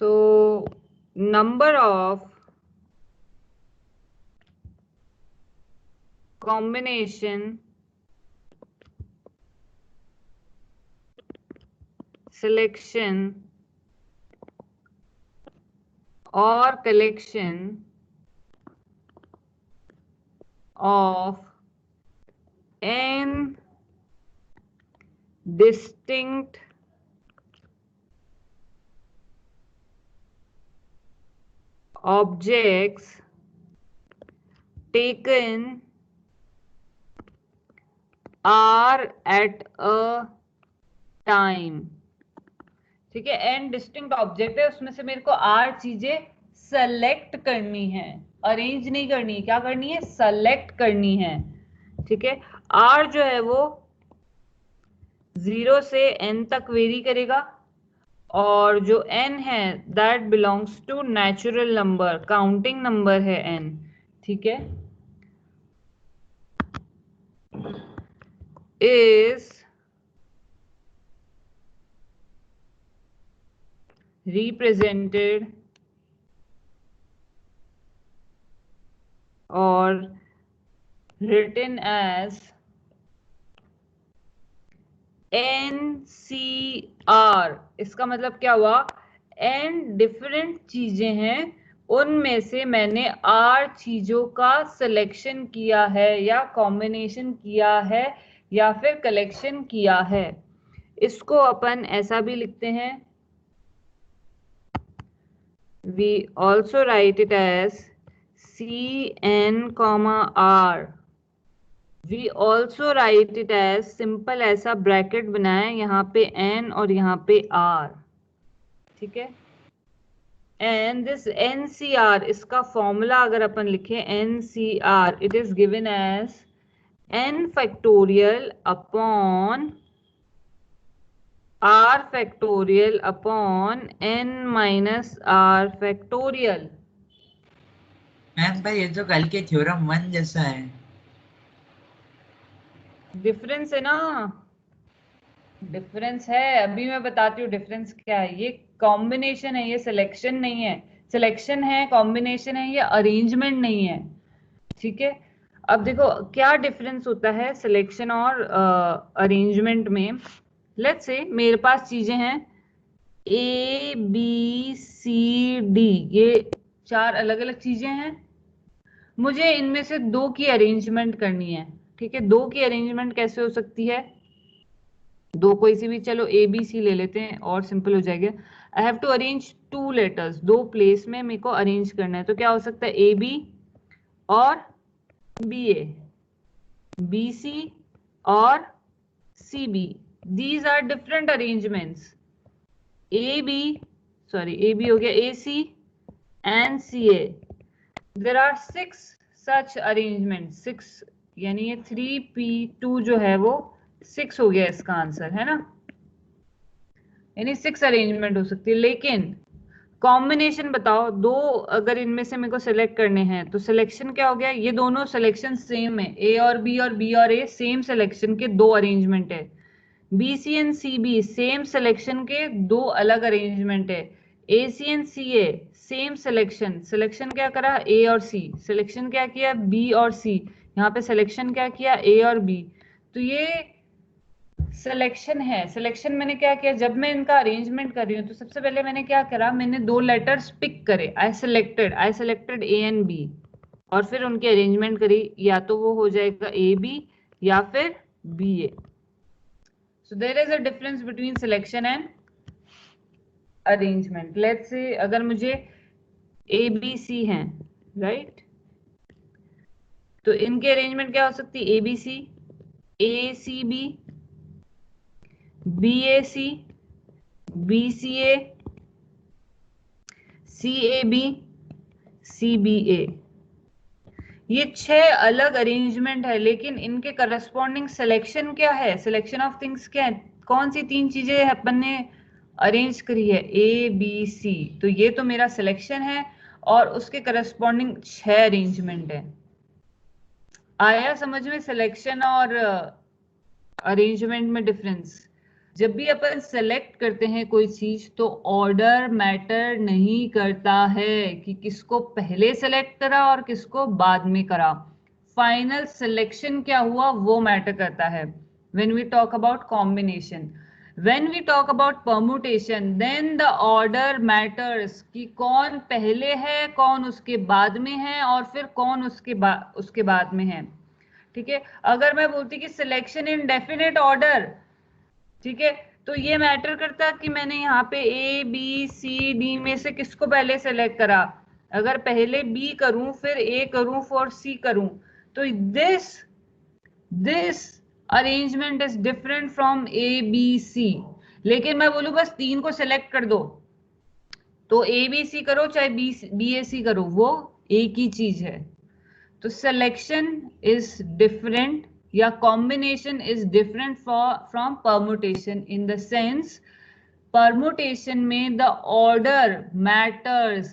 So number of combination, selection or collection of n distinct objects taken are at a time. ठीक है, n distinct object है, उसमें से मेरे को r चीजें सेलेक्ट करनी है, अरेंज नहीं करनी है, क्या करनी है, सेलेक्ट करनी है। ठीक है, r जो है वो 0 से n तक वेरी करेगा, और जो n है that belongs to natural number, counting number है n। ठीक है, is represented or written as NCR। इसका मतलब क्या हुआ, n डिफरेंट चीजें हैं, उनमें से मैंने r चीजों का सिलेक्शन किया है या कॉम्बिनेशन किया है या फिर कलेक्शन किया है। इसको अपन ऐसा भी लिखते हैं, we also write it as CN, R। We also write it as simple ऐसा ब्रैकेट बनाए, यहाँ पे n और यहाँ पे r। ठीक है, एंड दिस NCR, इसका फॉर्मूला अगर अपन लिखें NCR, it is given as n factorial upon r factorial upon n minus r factorial. Ma'am भाई ये तो कल के थ्योरम 1 जैसा है। डिफरेंस है ना, डिफरेंस है, अभी मैं बताती हूँ डिफरेंस क्या है। ये कॉम्बिनेशन है, ये सिलेक्शन नहीं है। सिलेक्शन है, कॉम्बिनेशन है, ये अरेंजमेंट नहीं है। ठीक है, अब देखो क्या डिफरेंस होता है सिलेक्शन और अरेंजमेंट में। लेट्स से मेरे पास चीजें हैं A B C D, ये 4 अलग अलग चीजें हैं, मुझे इनमें से 2 की अरेंजमेंट करनी है। ठीक है, 2 की अरेंजमेंट कैसे हो सकती है, 2 कोई सी भी, चलो A B C ले लेते हैं और सिंपल हो जाएगा। I have to arrange 2 letters, 2 place में मेरे को अरेंज करना है, तो क्या हो सकता है A B और B A, B C और C B। These are different arrangements. A B, sorry A B हो गया, A C and C A। There are 6 such arrangements, 6 यानी ये 3P2 जो है वो 6 हो गया इसका आंसर, है ना, यानी 6 अरेंजमेंट हो सकती है। लेकिन कॉम्बिनेशन बताओ, 2 अगर इनमें से मेरे को सिलेक्ट करने हैं तो सिलेक्शन क्या हो गया, ये दोनों सिलेक्शन सेम है, A और B और B और A सेम सिलेक्शन के 2 अरेंजमेंट है। B C and C B same selection के 2 अलग अरेंजमेंट है। A C and C A same selection, selection क्या करा ए और सी, सिलेक्शन क्या किया बी और सी, यहाँ पे सिलेक्शन क्या किया ए और बी। तो ये सिलेक्शन है। सिलेक्शन मैंने क्या किया, जब मैं इनका अरेंजमेंट कर रही हूँ तो सबसे पहले मैंने क्या करा, मैंने 2 लेटर्स पिक करे, I selected A and B, और फिर उनकी अरेंजमेंट करी, या तो वो हो जाएगा ए बी या फिर B A. So there is a difference between selection and arrangement. Let's say अगर मुझे A B C हैं, right? तो इनके अरेंजमेंट क्या हो सकती है, A B C, A C B, B A C, B C A, C A B, C B A। ये 6 अलग अरेंजमेंट है, लेकिन इनके करस्पॉन्डिंग सिलेक्शन क्या है, सिलेक्शन ऑफ थिंग्स क्या है, कौन सी 3 चीजें अपन ने अरेंज करी है, ए बी सी। तो ये तो मेरा सिलेक्शन है और उसके करस्पॉन्डिंग 6 अरेंजमेंट है। आया समझ में सिलेक्शन और अरेंजमेंट में डिफरेंस। जब भी अपन सेलेक्ट करते हैं कोई चीज तो ऑर्डर मैटर नहीं करता है कि किसको पहले सेलेक्ट करा और किसको बाद में करा। फाइनल सिलेक्शन क्या हुआ वो मैटर करता है when we talk about combination. When we talk about permutation then the order matters कि कौन पहले है कौन उसके बाद में है और फिर कौन उसके बाद में है। ठीक है, अगर मैं बोलती कि सिलेक्शन इन डेफिनेट ऑर्डर, ठीक है, तो ये मैटर करता कि मैंने यहाँ पे ए बी सी डी में से किसको पहले सेलेक्ट करा। अगर पहले बी करूं फिर ए करूं फिर सी करूं तो this arrangement is different from A B C. लेकिन मैं बोलूं बस 3 को सेलेक्ट कर दो तो ए बी सी करो चाहे बी ए सी करो वो एक ही चीज है। तो सिलेक्शन इज डिफरेंट या combination is different from permutation in the sense permutation में the order matters,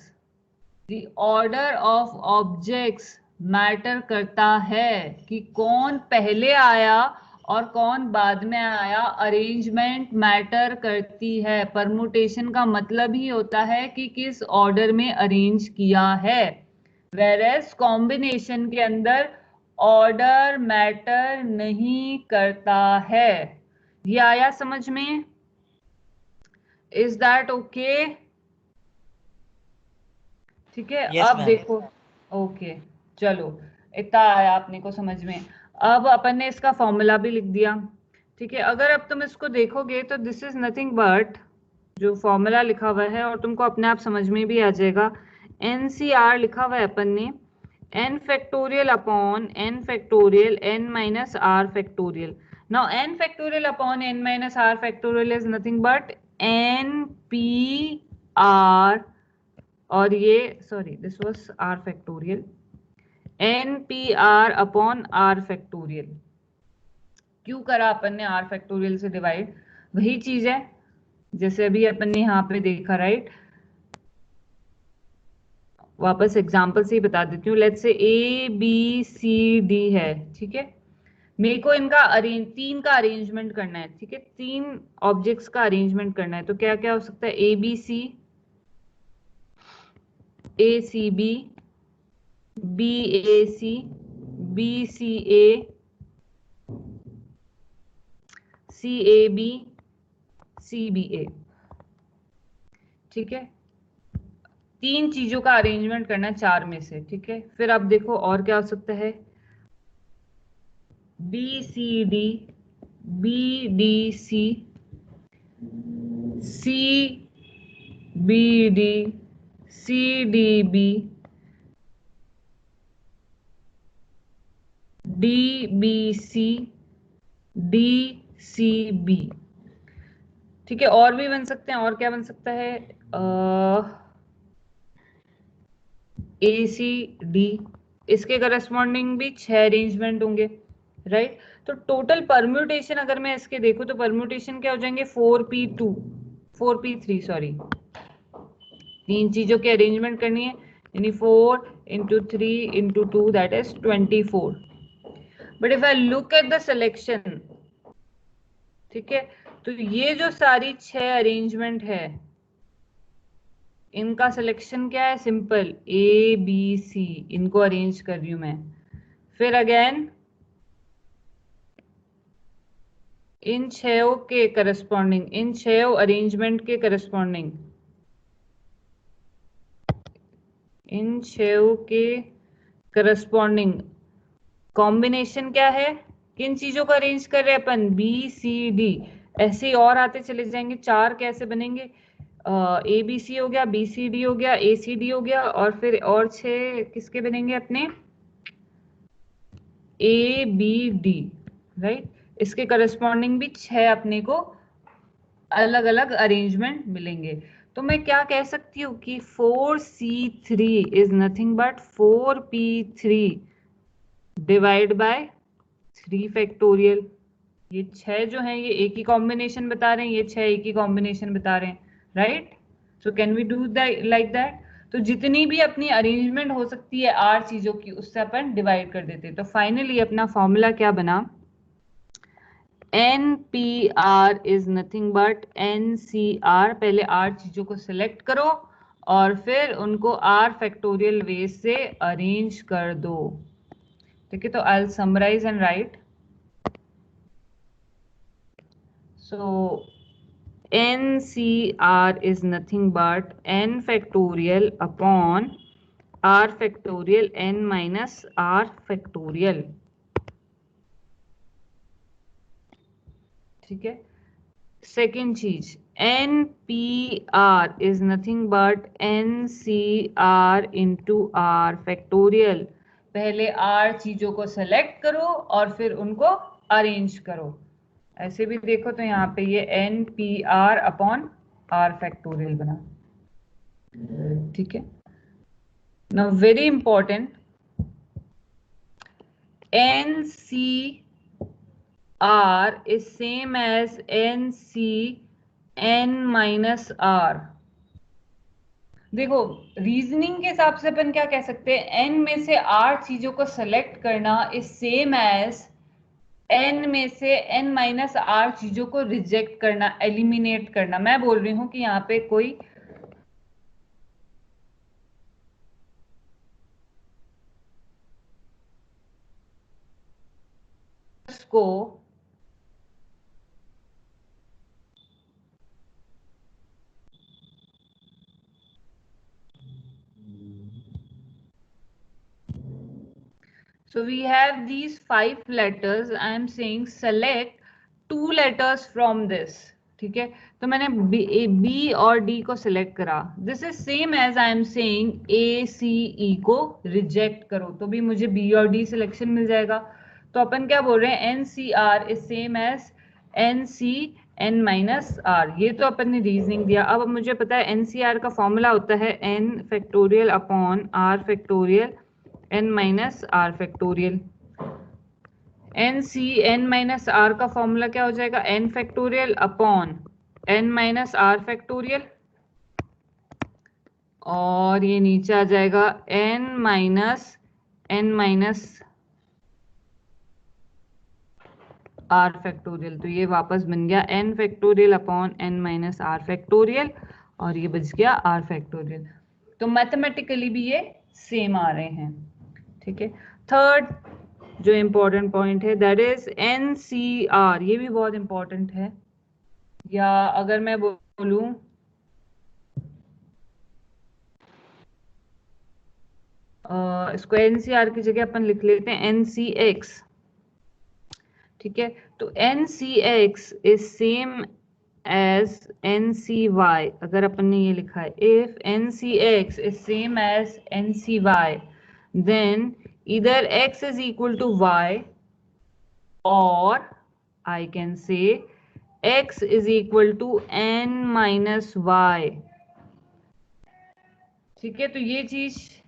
the order of objects matter करता है कि कौन पहले आया और कौन बाद में आया। अरेंजमेंट मैटर करती है। परमुटेशन का मतलब ही होता है कि किस ऑर्डर में अरेंज किया है, वेरएस कॉम्बिनेशन के अंदर ऑर्डर मैटर नहीं करता है। ये आया समझ में? Is that okay? ठीक है, यस अब मैम। देखो, ओके चलो इतना आया अपने को समझ में। अब अपन ने इसका फॉर्मूला भी लिख दिया। ठीक है, अगर अब तुम इसको देखोगे तो दिस इज नथिंग बट जो फॉर्मूला लिखा हुआ है और तुमको अपने आप समझ में भी आ जाएगा। NCR लिखा हुआ है अपन ने n factorial upon n factorial n minus r factorial. Now n factorial upon n minus r factorial is nothing but NPR, और ये sorry this was r factorial, NPR upon r factorial. क्यों करा अपन ने r factorial से divide? वही चीज है जैसे अभी अपन ने यहाँ पे देखा, राइट। वापस एग्जांपल से ही बता देती हूँ। Let's say A B C D है, ठीक है। मेरे को इनका तीन का अरेंजमेंट करना है, ठीक है। 3 ऑब्जेक्ट्स का अरेंजमेंट करना है तो क्या क्या हो सकता है? ABC, ACB, BAC, BCA, CAB, CBA, ठीक है। 3 चीजों का अरेंजमेंट करना है 4 में से, ठीक है। फिर अब देखो और क्या हो सकता है? BCD, BDC, CBD, CDB, DBC, DCB, ठीक है। और भी बन सकते हैं, और क्या बन सकता है? ACD, इसके करस्पॉन्डिंग भी 6 अरेंजमेंट होंगे, राइट। तो टोटल परम्यूटेशन अगर मैं इसके देखूं तो परम्यूटेशन क्या हो जाएंगे? 4p3 सॉरी, 3 चीजों के अरेंजमेंट करनी है यानी 4 into 3 into 2 that is 24। But if I look at the selection, ठीक है, तो ये जो सारी 6 अरेंजमेंट है इनका सिलेक्शन क्या है? सिंपल ABC, इनको अरेंज कर रही हूं मैं। फिर अगेन इन 6 के करस्पॉन्डिंग, इन 6 अरेंजमेंट के करस्पॉन्डिंग, इन 6 के करस्पॉन्डिंग कॉम्बिनेशन क्या है? किन चीजों को अरेंज कर रहे हैं अपन? BCD। ऐसे ही और आते चले जाएंगे। 4 कैसे बनेंगे? ABC हो गया, BCD हो गया, ACD हो गया, और फिर और 6 किसके बनेंगे अपने? ABD, right. इसके करस्पॉन्डिंग भी 6 अपने को अलग अलग अरेंजमेंट मिलेंगे। तो मैं क्या कह सकती हूँ कि 4C3 is nothing but 4P3 divide by 3 factorial. ये 6 जो है ये एक ही कॉम्बिनेशन बता रहे हैं, ये 6 एक ही कॉम्बिनेशन बता रहे हैं, right. So can we do like that? तो जितनी भी अपनी अरेंजमेंट हो सकती है 8 चीजों की उससे अपन डिवाइड कर देते हैं। तो फाइनली अपना फॉर्मूला क्या बना? NPR is nothing but NCR। पहले R चीजों को सिलेक्ट करो और फिर उनको R फैक्टोरियल वे से अरेंज कर दो। ठीक है, तो I will summarise and write. सो NCR is nothing but n factorial upon R factorial n minus R factorial। ठीक है, सेकेंड चीज NPR is nothing but NCR into R factorial। पहले R चीजों को सेलेक्ट करो और फिर उनको अरेंज करो। ऐसे भी देखो तो यहाँ पे ये NPR अपॉन R फैक्टोरियल बना। ठीक है, now very important, NCR is same as NCN minus R। देखो रीजनिंग के हिसाब से अपन क्या कह सकते हैं, n में से r चीजों को सेलेक्ट करना इज सेम एज n में से n माइनस r चीजों को रिजेक्ट करना, एलिमिनेट करना। मैं बोल रही हूं कि यहाँ पे कोई को so we have these 5 letters, I am saying select 2 letters from this। ठीक है, तो मैंने B और D को सिलेक्ट करा। This is same as I am saying ACE को रिजेक्ट करो, तो भी मुझे B और D सिलेक्शन मिल जाएगा। तो अपन क्या बोल रहे हैं, NCR is same as NCN minus R। ये तो अपन ने रीजनिंग दिया। अब मुझे पता है NCR का फॉर्मूला होता है n factorial upon R factorial n minus R factorial. NCN minus R का फॉर्मूला क्या हो जाएगा, n factorial upon n minus R factorial, और ये नीचे आ जाएगा n माइनस R फैक्टोरियल। तो ये वापस बन गया n factorial upon n minus R factorial, और ये बच गया R फैक्टोरियल। तो मैथमेटिकली भी ये सेम आ रहे हैं। ठीक है, थर्ड जो इंपॉर्टेंट पॉइंट है दैट इज NCR। ये भी बहुत इंपॉर्टेंट है, या अगर मैं बोलूं इसको NCR की जगह अपन लिख लेते हैं NCX। ठीक है, तो NCX is same as NCY। अगर अपन ने ये लिखा है if NCX is same as NCY then either x is equal to y or I can say x is equal to n minus y। ठीक है, तो ये चीज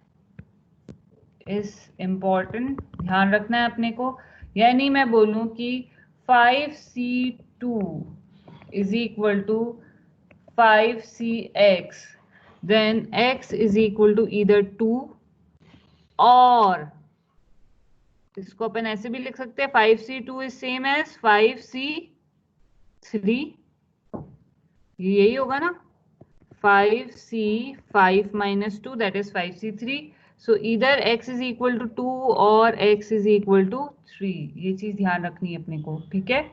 इज इंपॉर्टेंट, ध्यान रखना है अपने को। यानी मैं बोलूं कि 5C2 is equal to 5CX then x is equal to either 2 और इसको अपन ऐसे भी लिख सकते हैं 5C2 is same as 5C3। यही होगा ना, 5C5 minus 2 that is 5C3। so either x is equal to 2 और x is equal to 3। ये चीज ध्यान रखनी है अपने को। ठीक है,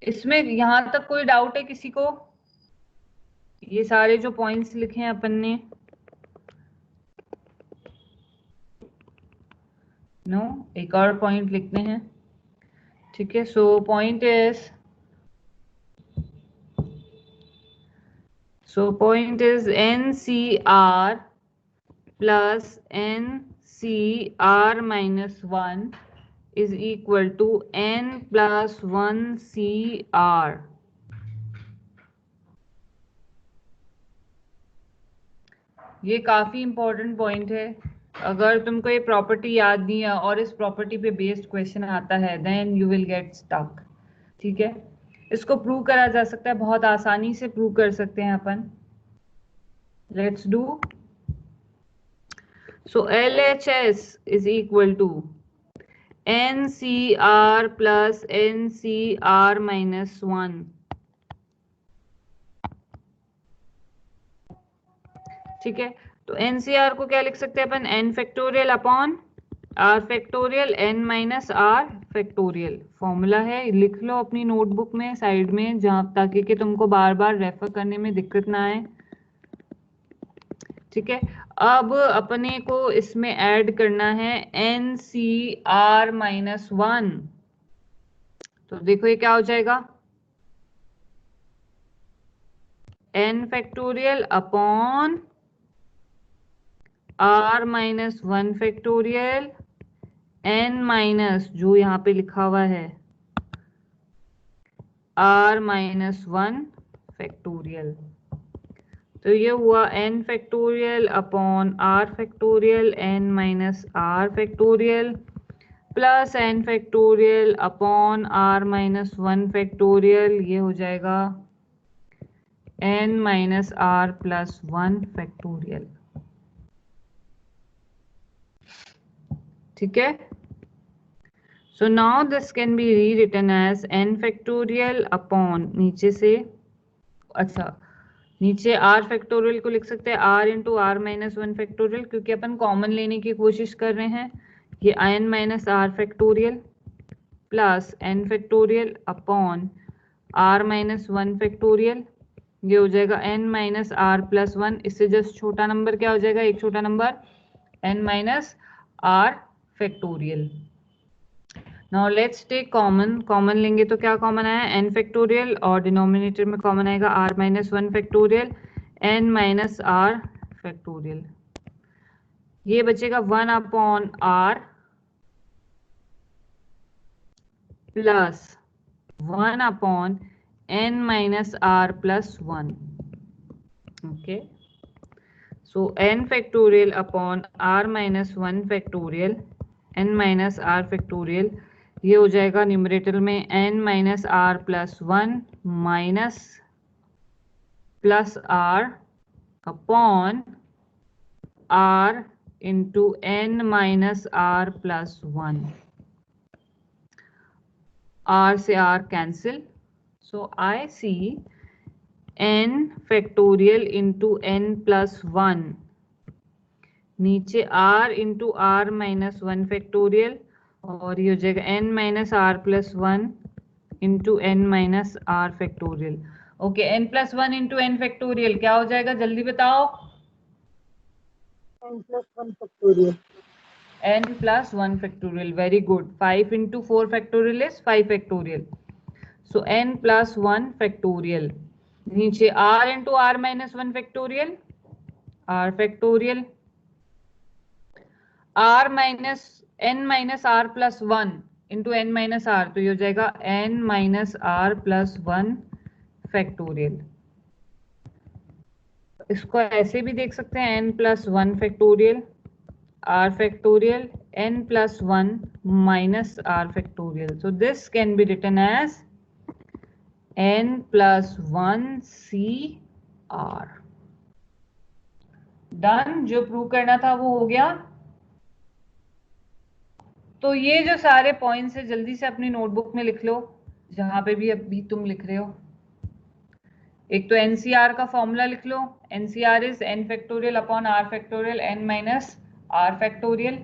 इसमें यहां तक कोई डाउट है किसी को? ये सारे जो पॉइंट्स लिखे हैं अपन ने, नो एक और पॉइंट लिखते हैं। ठीक है, so point is NCR plus NCR minus 1 is equal to n plus 1 CR। ये काफी इंपॉर्टेंट पॉइंट है। अगर तुमको ये प्रॉपर्टी याद नहीं है और इस प्रॉपर्टी पे बेस्ड क्वेश्चन आता है then you will get stuck. ठीक है, इसको प्रूव करा जा सकता है, बहुत आसानी से प्रूव कर सकते हैं अपन। Let's do. So LHS is equal to NCR plus NCR minus 1। ठीक है, तो NCR को क्या लिख सकते हैं अपन, n factorial upon r factorial n minus r factorial. Formula है, लिख लो अपनी नोटबुक में साइड में, जहां ताकि कि तुमको बार बार रेफर करने में दिक्कत ना आए। ठीक है, अब अपने को इसमें ऐड करना है NCR माइनस 1। तो देखो ये क्या हो जाएगा, n factorial upon r minus 1 factorial n minus जो यहाँ पे लिखा हुआ है r माइनस 1 फैक्टोरियल। तो ये हुआ n factorial upon r factorial n minus r factorial plus n factorial upon r minus 1 factorial. ये हो जाएगा n minus r plus 1 factorial. ठीक है, so now this can be rewritten as n factorial upon नीचे से, अच्छा नीचे r factorial को लिख सकते हैं r into R minus 1 factorial, क्योंकि अपन कॉमन लेने की कोशिश कर रहे हैं। ये n minus R factorial plus n factorial upon r minus 1 factorial. ये हो जाएगा n माइनस आर प्लस 1। इससे जस्ट छोटा नंबर क्या हो जाएगा, एक छोटा number n minus R factorial. Now let's take common, common लेंगे तो क्या कॉमन आया, n फैक्टोरियल, और डिनोमिनेटर में कॉमन आएगा r minus 1 factorial n minus r factorial. ये बचेगा 1 upon r plus 1 upon n minus r plus 1। Okay, so n factorial upon r minus 1 factorial n minus r factorial. ये हो जाएगा numerator में n minus r plus 1 minus plus r upon r into n minus r plus 1। r से r cancel, so I see n factorial into n plus 1, नीचे r into R minus 1 factorial, और ये हो जाएगा n minus R plus 1 into N minus R factorial. Okay, n plus 1 into N factorial क्या हो जाएगा, जल्दी बताओ। n plus 1 factorial. n plus 1 factorial, very good. 5 into 4 factorial is 5 factorial, so n plus 1 factorial. नीचे r into R minus 1 factorial, r factorial, r minus n minus R plus 1 into N minus R, तो ये हो जाएगा n minus R plus 1 factorial. इसको ऐसे भी देख सकते हैं n plus 1 factorial r factorial n plus 1 minus r factorial. So this can be written as n plus 1 c r। Done, जो प्रूव करना था वो हो गया। तो ये जो सारे पॉइंट्स है जल्दी से अपनी नोटबुक में लिख लो, जहां पे भी अभी तुम लिख रहे हो। एक तो एनसीआर का फॉर्मूला लिख लो, NCR is n factorial upon r factorial n minus r factorial.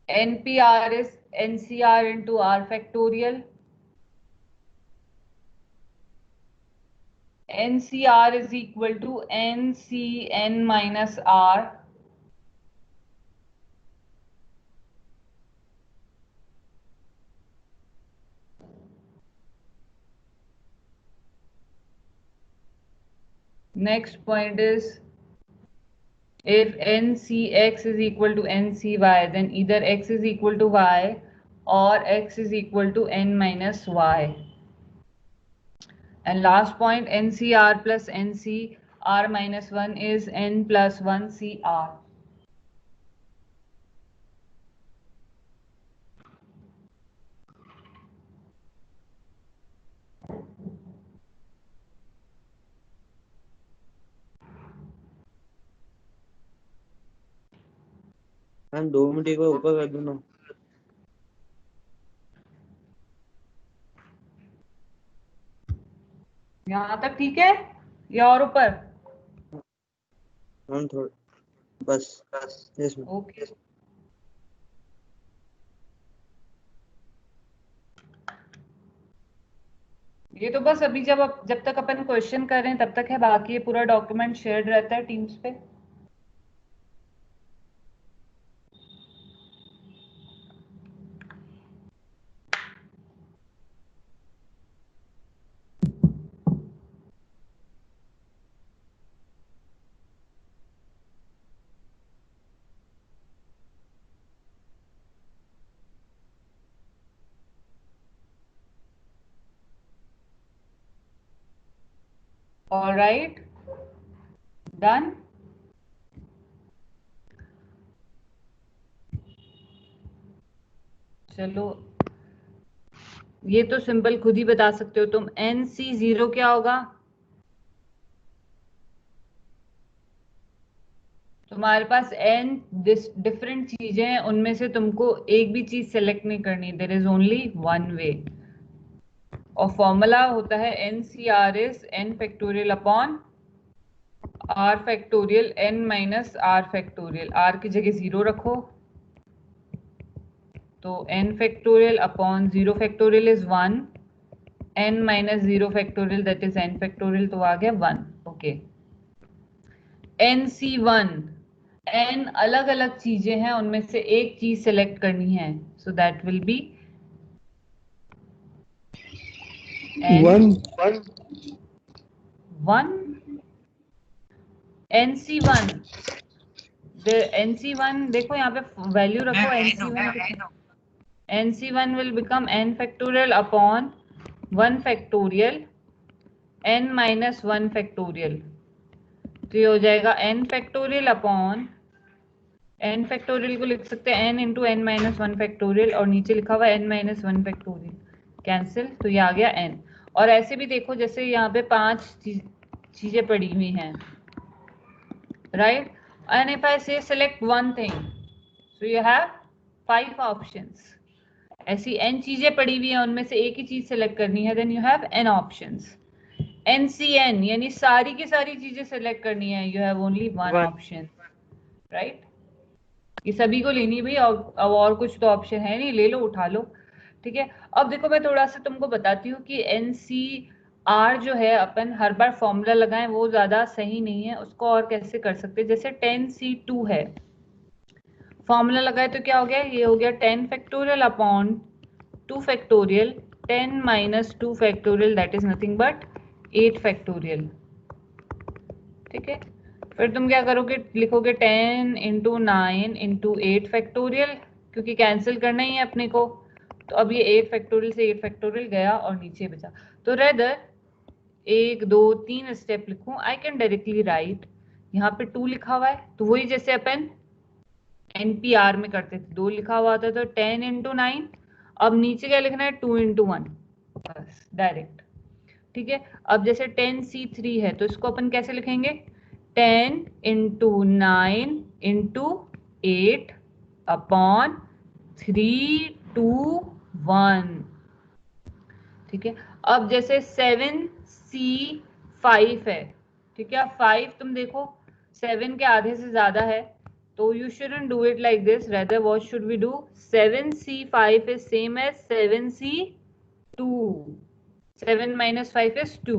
npr is ncr into r factorial। ncr is equal to ncn minus r। Next point is if ncx is equal to ncy, then either x is equal to y or x is equal to n minus y. And last point, ncr plus ncr minus 1 is n plus 1 cr. Ma'am 2 minute एक बार ऊपर कर दूं ना। यहाँ तक ठीक है या और ऊपर? मैम थोड़ा बस यस मैम। ओके, ये तो बस अभी जब तक अपन क्वेश्चन कर रहे हैं तब तक है, बाकी ये पूरा डॉक्यूमेंट शेयर्ड रहता है टीम्स पे। Alright, done. चलो, ये तो सिंपल खुद ही बता सकते हो तुम। NC0 क्या होगा? तुम्हारे पास n डिफरेंट चीजें हैं, उनमें से तुमको एक भी चीज सेलेक्ट नहीं करनी। There is only one way, और फॉर्मूला होता है NCR is n factorial upon r factorial n minus r factorial. r की जगह 0 रखो, तो n factorial upon 0 factorial is 1, n minus 0 factorial that is n factorial, तो आ गया 1। ओके, NC1, n अलग अलग चीजें हैं, उनमें से एक चीज सेलेक्ट करनी है, so that will be one. n1। NC1, NC1 देखो यहाँ पे वैल्यू रखो। NC1 will become n factorial upon 1 factorial n minus 1 factorial, तो ये हो जाएगा n factorial upon n factorial को लिख सकते हैं n into n minus 1 factorial, और नीचे लिखा हुआ n माइनस 1 factorial, कैंसिल, तो ये आ गया n। और ऐसे भी देखो, जैसे यहाँ पे 5 चीजें पड़ी हुई हैं, right, and if I say select one thing, so you have 5 options। ऐसी n चीजें पड़ी हुई हैं, उनमें से एक ही चीज सेलेक्ट करनी है, then you have n options. NCN यानी सारी की सारी चीजें सेलेक्ट करनी है, you have only one option, right. ये सभी को लेनी भाई, और कुछ तो ऑप्शन है नहीं, ले लो, उठा लो, ठीक है। अब देखो, मैं थोड़ा सा तुमको बताती हूँ कि NCR जो है, अपन हर बार फॉर्मूला लगाएं वो ज्यादा सही नहीं है, उसको और कैसे कर सकते हैं। जैसे 10C2 है, फॉर्मूला लगाए तो क्या हो गया, ये हो गया 10 factorial upon 2 factorial 10 minus 2 factorial, that is nothing but 8 factorial, ठीक है। फिर तुम क्या करोगे, लिखोगे 10 इंटू 9 इंटू 8 फैक्टोरियल, क्योंकि कैंसिल करना ही है अपने को, तो अब ये 8 फैक्टोरियल से 8 फैक्टोरियल गया और नीचे बचा। तो रेदर 1 2 3 स्टेप लिखूं, आई कैन डायरेक्टली राइट, यहाँ पे 2 लिखा हुआ है, तो वही जैसे अपन NPR में करते थे, 2 लिखा हुआ था तो 10 इंटू 9, अब नीचे क्या लिखना है, 2 इंटू 1, बस डायरेक्ट, ठीक है। अब जैसे 10C3 है, तो इसको अपन कैसे लिखेंगे, 10 इंटू 9 इंटू 8 अपॉन 3 2 1, ठीक है। अब जैसे 7C5 है, ठीक है, 5 तुम देखो 7 के आधे से ज्यादा है, तो you shouldn't do it like this, rather what should we do, 7C5 is same as 7C2, 7 minus 5 is 2,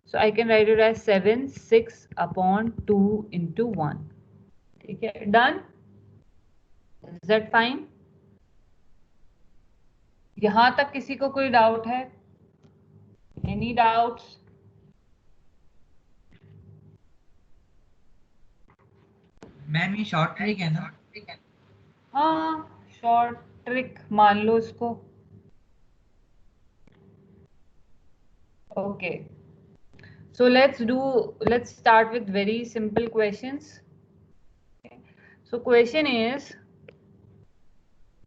so I can write it as 7 6 upon 2 into 1, ठीक है, done, is that fine? यहां तक किसी को कोई डाउट है, any doubts? Ma'am ये short trick है ना? हाँ, शॉर्ट ट्रिक मान लो इसको। Okay, so let's start with very simple questions. Okay. So question is,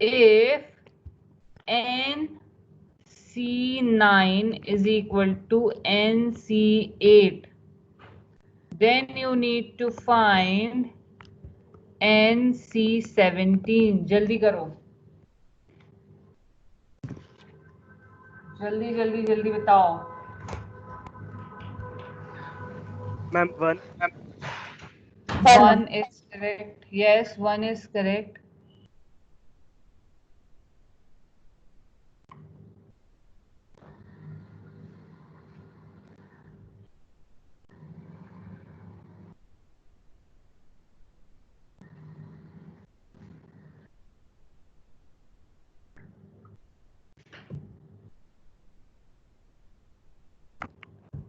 if NC9 is equal to NC8, then you need to find NC17, जल्दी करो, जल्दी जल्दी जल्दी बताओ। Ma'am 1 1 is correct. Yes, 1 is correct.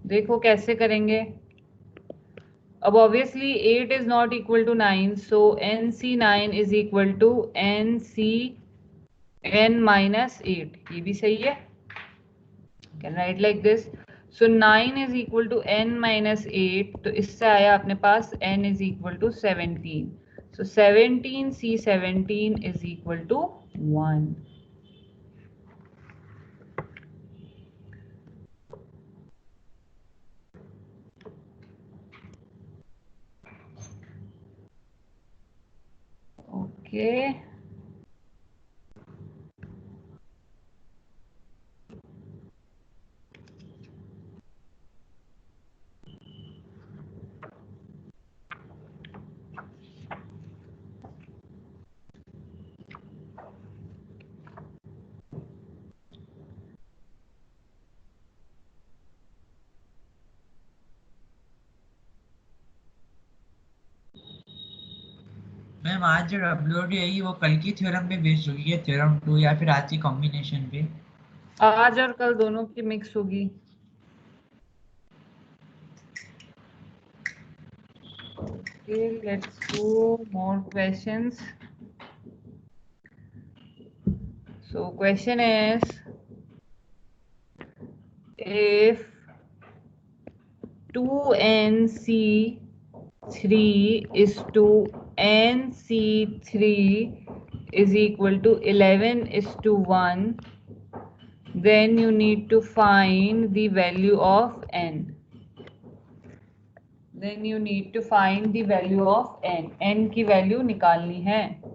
देखो कैसे करेंगे। अब obviously 8 is not equal to 9, so NC9 is equal to NCN minus 8. ये भी सही है। Can write like this. So 9 is equal to N minus 8. तो इससे आया अपने पास N is equal to 17. So 17C17 is equal to 1. Okay. Ma'am आज जो अपलोड है वो कल की थ्योरम पे बेस्ड होगी या थ्योरम 2 या फिर आज की कॉम्बिनेशन पे? आज और कल दोनों की मिक्स होगी। Okay, let's do more questions. So question is, if 2NC3 is to NC3 is equal to 11 is to 1, then you need to find the value of n. Then you need to find the value of n. n की value निकालनी है।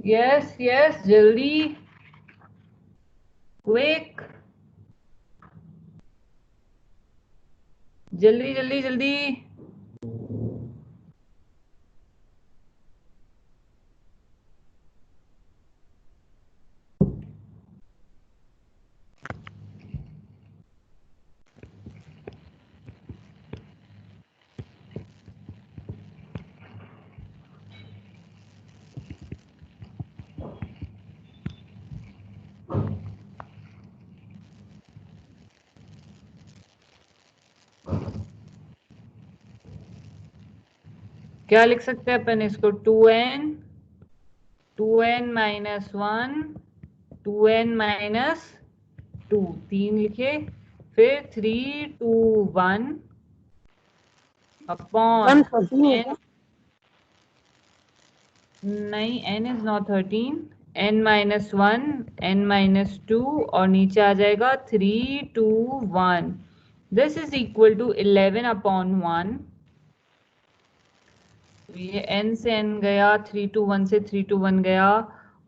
Yes, yes, जल्दी, quick, जल्दी जल्दी जल्दी। क्या लिख सकते हैं अपन इसको? 2n माइनस 1, 2n माइनस 2, 3 लिखे, फिर 3 2 1 अपॉन n, नहीं n is not 13, n minus 1, n minus 2 और नीचे आ जाएगा 3 2 1। This is equal to 11 upon 1। ये n से n गया, 3 2 1 से 3 2 1 गया,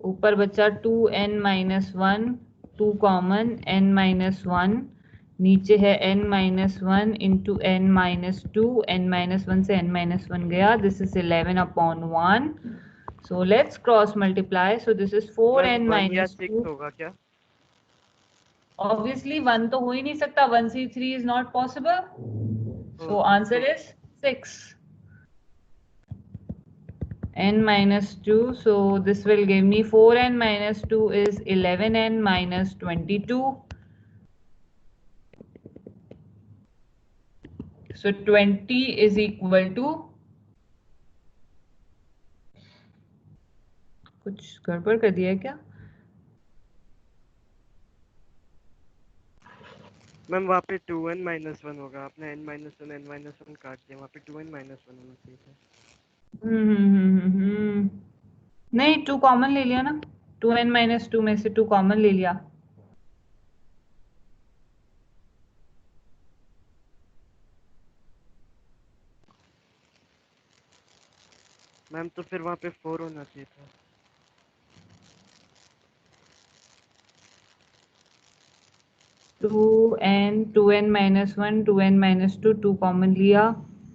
ऊपर बचा 2n minus 1, 2 common, n minus 1, नीचे है n minus 1 into n minus 2, n minus 1 से n माइनस 1 गया, this is 11 upon 1। So let's cross multiply, so this is 4n minus 2 होगा क्या? ऑब्वियसली 1 तो हो ही नहीं सकता, 1 से 3 is not possible, so answer is 6। n minus 2, so this will give me 4n minus 2 is 11n minus 22. So 20 is equal to, कुछ गड़बड़ कर दिया है क्या? मैम वहाँ पे 2n minus 1 होगा, आपने n minus 1 काट दिया, वहाँ पे 2n minus 1 होना चाहिए था। नहीं 2 कॉमन ले लिया ना, 2n minus 2 में से 2 कॉमन ले लिया। मैम तो फिर वहाँ पे 4 होना चाहिए था। 2n minus 1, 2n minus 2, 2 common लिया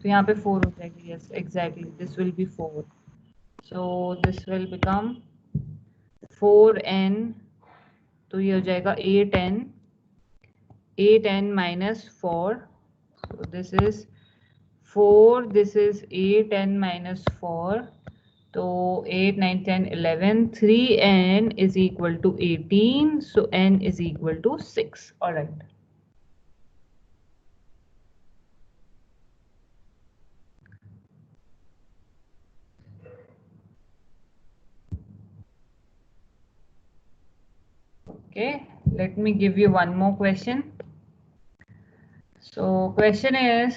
तो यहाँ पे 4 हो जाएगी। Yes exactly, this will B 4, so this will become 4n, तो ये हो जाएगा 8n minus 4, so this is 4, this is 8n minus 4, तो 8, 9, 10, 11, 3n is equal to 18, so n is equal to 6. All right. Okay, let me give you one more question. So question is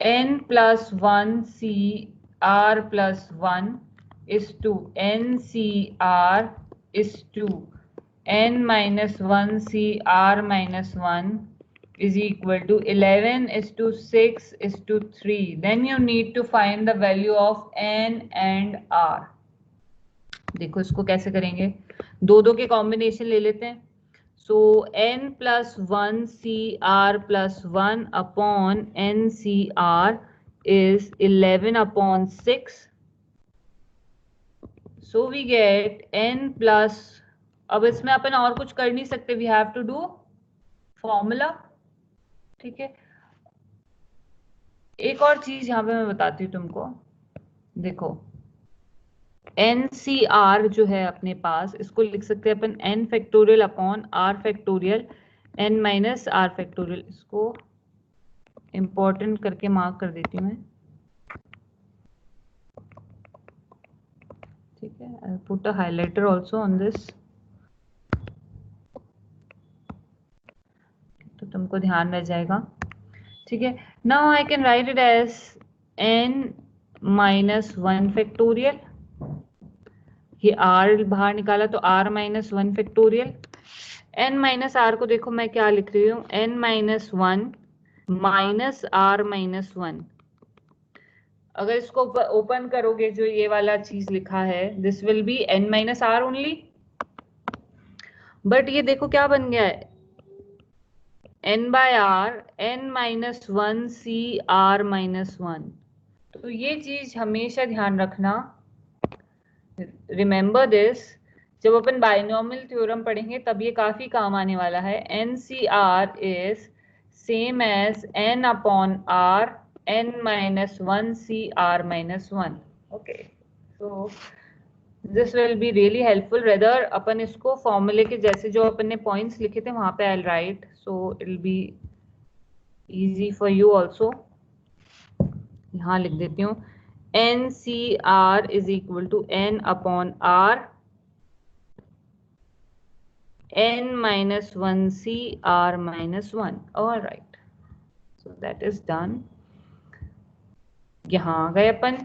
n plus 1 CR plus 1 is 2, n CR is 2, n minus 1 CR minus 1 is equal to 11 is to 6 is to 3. Then you need to find the value of n and r. देखो इसको कैसे करेंगे, दो दो के combination ले लेते हैं। So n plus 1 CR plus 1 upon n CR is 11 upon 6. So we get n plus, अब इसमें अपन और कुछ कर नहीं सकते, we have to do formula. ठीक है, एक और चीज यहाँ पे मैं बताती हूँ तुमको। देखो NCR जो है अपने पास, इसको लिख सकते हैं अपन n factorial upon r factorial n minus r factorial. इसको इंपॉर्टेंट करके मार्क कर देती हूँ मैं। ठीक है, I put a highlighter also on this, तो तुमको ध्यान रह जाएगा। ठीक है, now I can write it as n minus 1 factorial, ये r बाहर निकाला तो r minus 1 factorial. n minus r को देखो मैं क्या लिख रही हूँ, n minus 1 minus r minus 1। अगर इसको ओपन करोगे, जो ये वाला चीज लिखा है, this will be n minus r only. But ये देखो क्या बन गया है, n by r, n minus 1 c r minus 1। तो ये चीज हमेशा ध्यान रखना, रिमेंबर दिस। जब अपन बाइनोमियल थ्योरम पढ़ेंगे तब ये काफी काम आने वाला है। NCR is same as n upon r, n minus 1 CR minus 1। Okay, so this will be really helpful. Rather अपन इसको फॉर्मूले के जैसे जो अपन ने पॉइंट्स लिखे थे वहां पे I will write, so it will be easy for you also. यहाँ लिख देती हूँ NCR is equal to n upon r, n minus 1 CR minus 1. All right, so that is done. यहाँ आ गए अपन।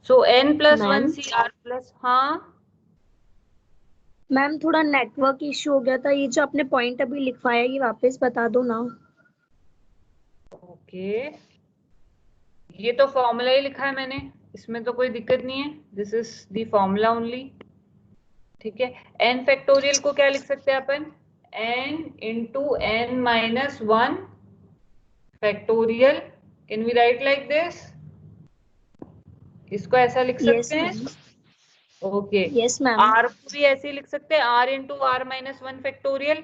So n plus 1 CR plus, हाँ ma'am थोड़ा network issue हो गया था, ये जो आपने पॉइंट अभी लिखवाया ये वापस बता दो ना। ओके, ये तो फॉर्मूला ही लिखा है मैंने, इसमें तो कोई दिक्कत नहीं है। This is the formula only. ठीक है, n फैक्टोरियल को क्या लिख सकते हैं अपन, n into n minus 1 factorial. Can we write like this, इसको ऐसा लिख सकते हैं। Okay, yes ma'am. r को भी ऐसे ही लिख सकते हैं, r into r minus 1 factorial.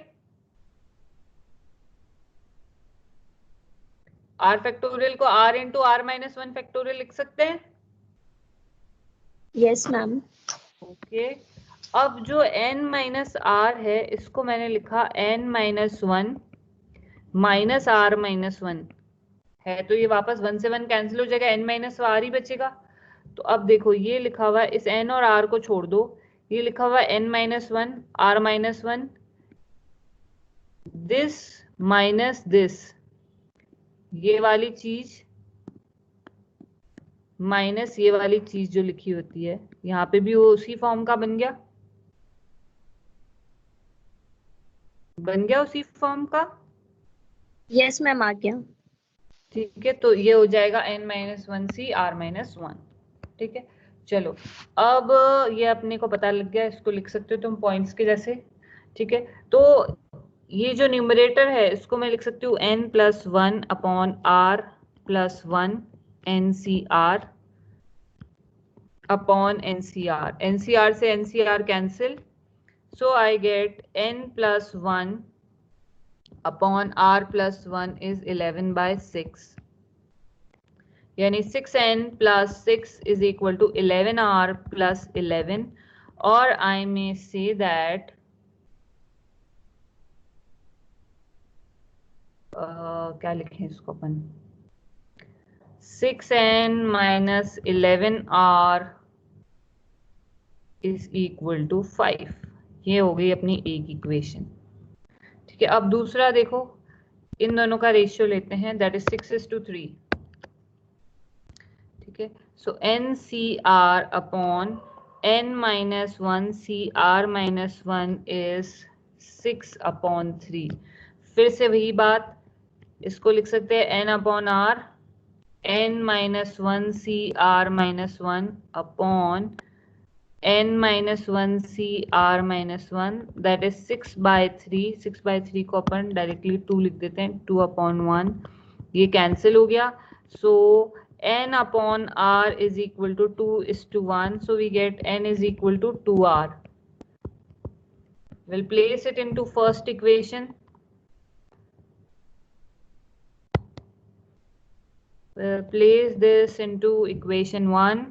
r factorial को r into r minus 1 factorial लिख सकते हैं। Yes ma'am. ओके, अब जो n माइनस आर है इसको मैंने लिखा n minus one minus R minus one है, तो ये वापस 1 से 1 कैंसिल हो जाएगा, n माइनस आर ही बचेगा। तो अब देखो ये लिखा हुआ है, इस n और r को छोड़ दो, ये लिखा हुआ है n minus one R minus one, this minus this, ये वाली चीज माइनस ये वाली चीज जो लिखी होती है, यहाँ पे भी वो उसी फॉर्म का बन गया, उसी फॉर्म का। यस मैम आ गया। ठीक है, तो ये हो जाएगा n minus one C R minus one. ठीक है, चलो अब ये अपने को पता लग गया, इसको लिख सकते हो तुम पॉइंट्स के जैसे। ठीक है, तो ये जो न्यूमरेटर है इसको मैं लिख सकती हूँ n plus one upon R plus one N C R upon N C R, N C R से N C R cancel, so I get n plus one upon r plus one is 11/6, यानी 6n plus 6 is equal to 11r plus 11, और I may say that क्या लिखें इसको अपन, 6n minus 11r is equal to 5। ये हो गई अपनी एक इक्वेशन। ठीक है, अब दूसरा देखो, इन दोनों का रेशियो लेते हैं, दैट इज 6:3। ठीक है, so N C R upon n minus one C R minus one is 6/3। फिर से वही बात, इसको लिख सकते हैं n upon R, n minus one C R minus one upon n minus one C R minus one, that is 6/3। 6/3 को अपन directly 2 लिख देते हैं, 2/1, ये कैंसिल हो गया। सो n upon r is equal to 2:1, so we get n is equal to 2r. We'll place it into first equation. We'll place this into equation 1.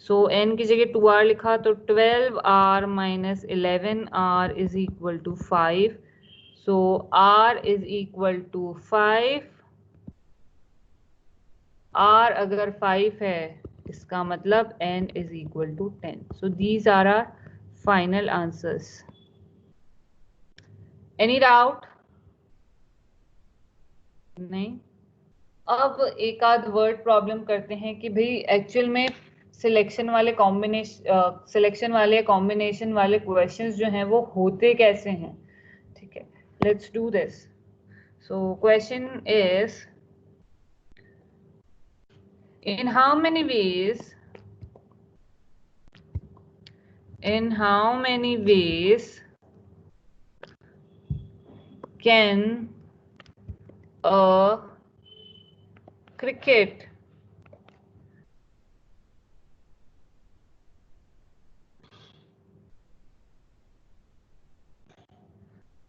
So n की जगह 2r लिखा, तो 12r minus 11r is equal to 5. So r is equal to 5. r अगर 5 है इसका मतलब n is equal to 10. So these are our final answers. Any doubt? नहीं। अब एक आध वर्ड प्रॉब्लम करते हैं कि भाई एक्चुअल में सिलेक्शन वाले कॉम्बिनेशन वाले क्वेश्चंस जो हैं वो होते कैसे हैं। ठीक है, let's do this. So question is, in how many ways can a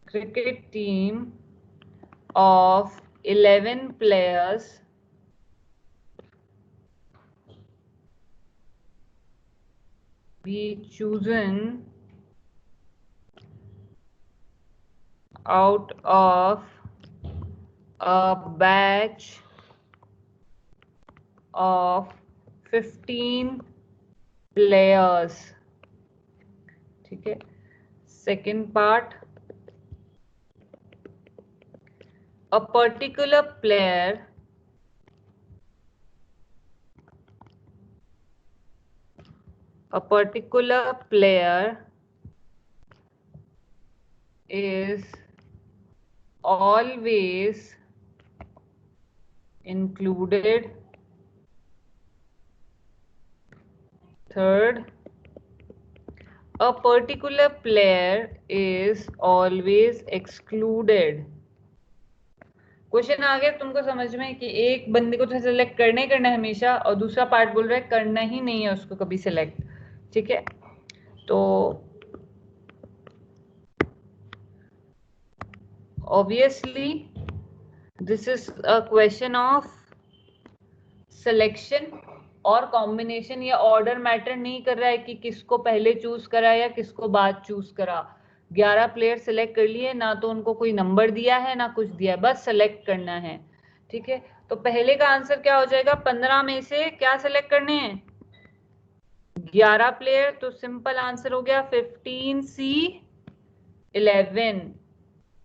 cricket team of 11 players be chosen out of a batch of 15 players? ठीक है, second part, a particular player is always included. Third, a particular player is always excluded. Question आ गया तुमको समझ में कि एक बंदे को तो सिलेक्ट करना ही करना है हमेशा, और दूसरा पार्ट बोल रहा है करना ही नहीं है उसको कभी सिलेक्ट। ठीक है, तो obviously this is a question of selection और कॉम्बिनेशन या ऑर्डर मैटर नहीं कर रहा है कि किसको पहले चूज करा या किसको बाद चूज करा। 11 प्लेयर सिलेक्ट कर लिए, ना तो उनको कोई नंबर दिया है ना कुछ दिया है, बस सिलेक्ट करना है। ठीक है, तो पहले का आंसर क्या हो जाएगा, 15 में से क्या सिलेक्ट करने हैं, 11 प्लेयर, तो सिंपल आंसर हो गया 15C11।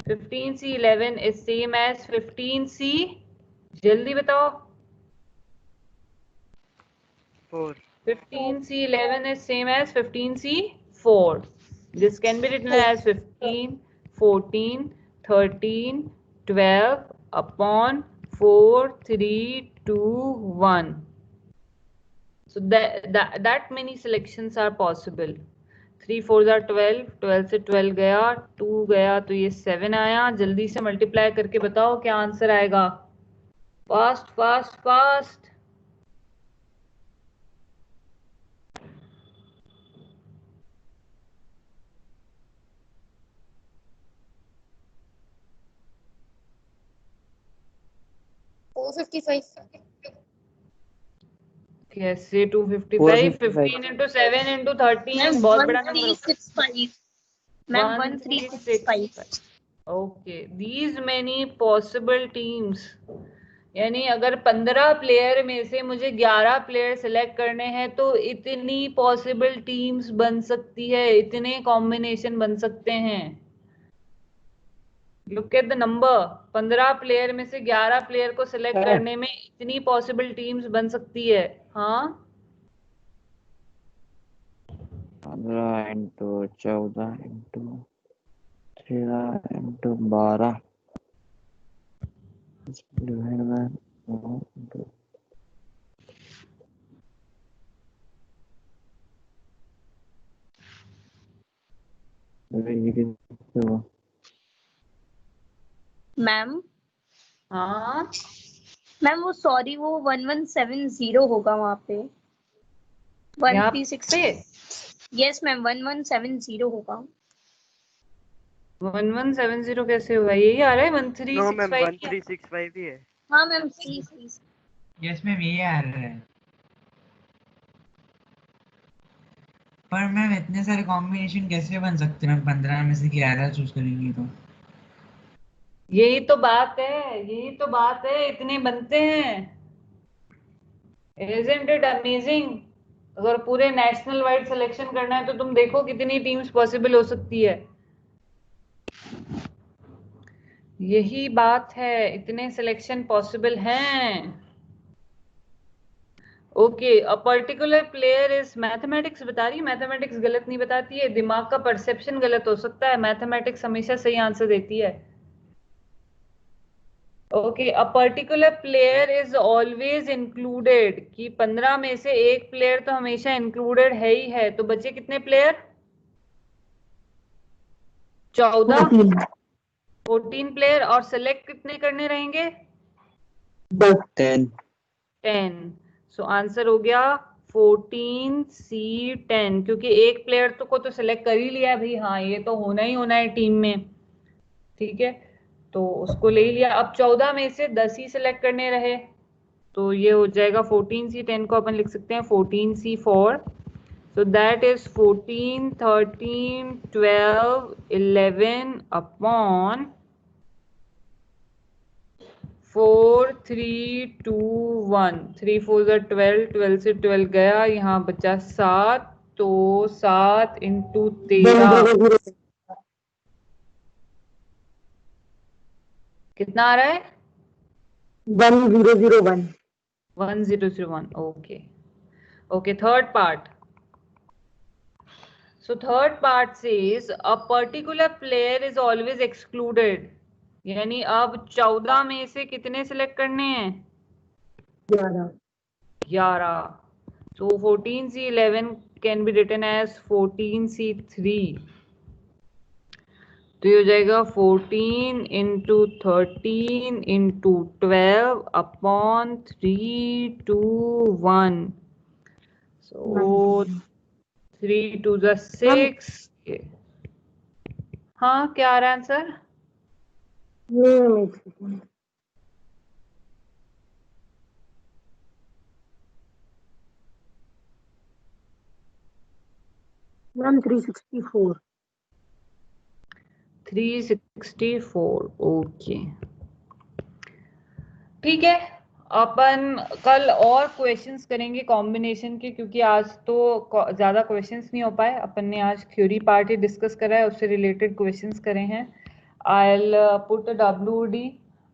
15C11 is same as 15C, जल्दी बताओ। 4 15C11 is same as 15C4. This can be written as 15, 14, 13, 12 upon 4, 3, 2, 1. So that many selections are possible. 3 4s are 12, 12 से 12 गया, 2 गया तो ये 7 आया। जल्दी से मल्टीप्लाई करके बताओ क्या आंसर आएगा, फास्ट फास्ट फास्ट। कैसे 255? 15 into 7 into 13 बहुत बड़ा number. 1365 ma'am 1365। Okay, these many possible teams, यानी अगर 15 प्लेयर में से मुझे 11 प्लेयर सिलेक्ट करने हैं तो इतनी पॉसिबल टीम्स बन सकती है, इतने कॉम्बिनेशन बन सकते हैं। Look at the number, 15 player में से 11 प्लेयर को सिलेक्ट करने में इतनी पॉसिबल टीम्स बन सकती है। हाँ, 15 into 14 into 13 into 12 divide by 9 ma'am हाँ, मैम वो सॉरी वो 1170 होगा वहाँ पे। यहाँ 136 पे यस मैम 1170 होगा। 1170 कैसे होगा, यही आ रहा है नो मैम 1365। 1365 ही है। हाँ मैम सही सही। यस मैम ये आ रहा है, पर मैम इतने सारे कॉम्बिनेशन कैसे बन सकते हैं, 15 में से 11 चूज करेंगे तो। यही तो बात है, यही तो बात है, इतने बनते हैं। Isn't it amazing? अगर पूरे नेशनल वाइड सिलेक्शन करना है तो तुम देखो कितनी टीम्स पॉसिबल हो सकती है। यही बात है, इतने सिलेक्शन पॉसिबल हैं। Okay, a particular player is, mathematics बता रही है, मैथमेटिक्स गलत नहीं बताती है, दिमाग का परसेप्शन गलत हो सकता है, मैथमेटिक्स हमेशा सही आंसर देती है। Okay, a particular player is always included, कि 15 में से एक प्लेयर तो हमेशा इंक्लूडेड है ही है, तो बचे कितने प्लेयर, 14 14 प्लेयर, और सिलेक्ट कितने करने रहेंगे, 10 10। सो आंसर हो गया 14C10, क्योंकि एक प्लेयर को तो सिलेक्ट कर ही लिया भाई, हाँ ये तो होना ही होना है टीम में। ठीक है, तो उसको ले लिया। अब 14 में से 10 ही सिलेक्ट करने रहे, तो ये हो जाएगा 14C10 को अपन लिख सकते हैं 14C4। So that is 14, 13, 12, 11 upon 4, 3, 2, 1। 3 4 12, 12 से 12 गया, यहाँ बचा 7, तो 7 इंटू 13 कितना आ रहा है, 1001 1001। Okay okay, third part. So third part says a particular player is always excluded, यानी अब 14 में से कितने सिलेक्ट करने हैं, 11। So 14C11 can be written as 14C3, तो ये हो जाएगा 14 into 13 into 12 upon 3, 2, 1। So 3 2 6। हाँ, क्या आ रहा है आंसर, मैम 364। 364 ओके ठीक है। अपन कल और क्वेश्चंस करेंगे कॉम्बिनेशन के, क्योंकि आज तो ज्यादा क्वेश्चंस नहीं हो पाए। अपन ने आज थ्योरी पार्ट ही डिस्कस करा है, उससे रिलेटेड क्वेश्चंस करे हैं। I'll put a WD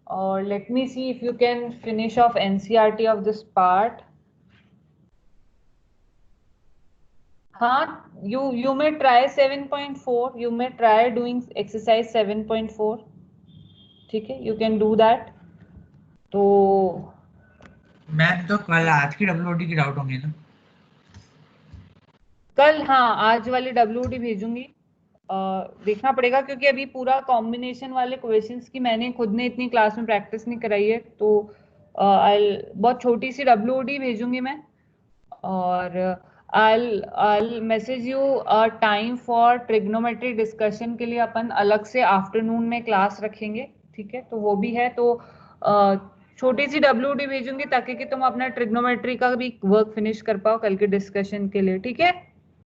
or let me see if you can finish off NCERT of this part. हाँ, you may try 7.4, you may try doing exercise 7.4, ठीक है, you can do that. तो ma'am तो कल आज की WOD की doubt होंगे ना? कल हाँ आज वाली WD भेजूंगी। देखना पड़ेगा क्योंकि अभी पूरा कॉम्बिनेशन वाले क्वेश्चंस की मैंने खुद ने इतनी क्लास में प्रैक्टिस नहीं कराई है, तो बहुत छोटी सी WD भेजूंगी मैं। और I'll message you a time for trigonometry discussion के लिए अपन अलग से आफ्टरनून में क्लास रखेंगे, ठीक है, तो वो भी है। तो छोटी सी WD भेजूंगी ताकि कि तुम अपना ट्रिग्नोमेट्री का भी वर्क फिनिश कर पाओ कल के डिस्कशन के लिए, ठीक है।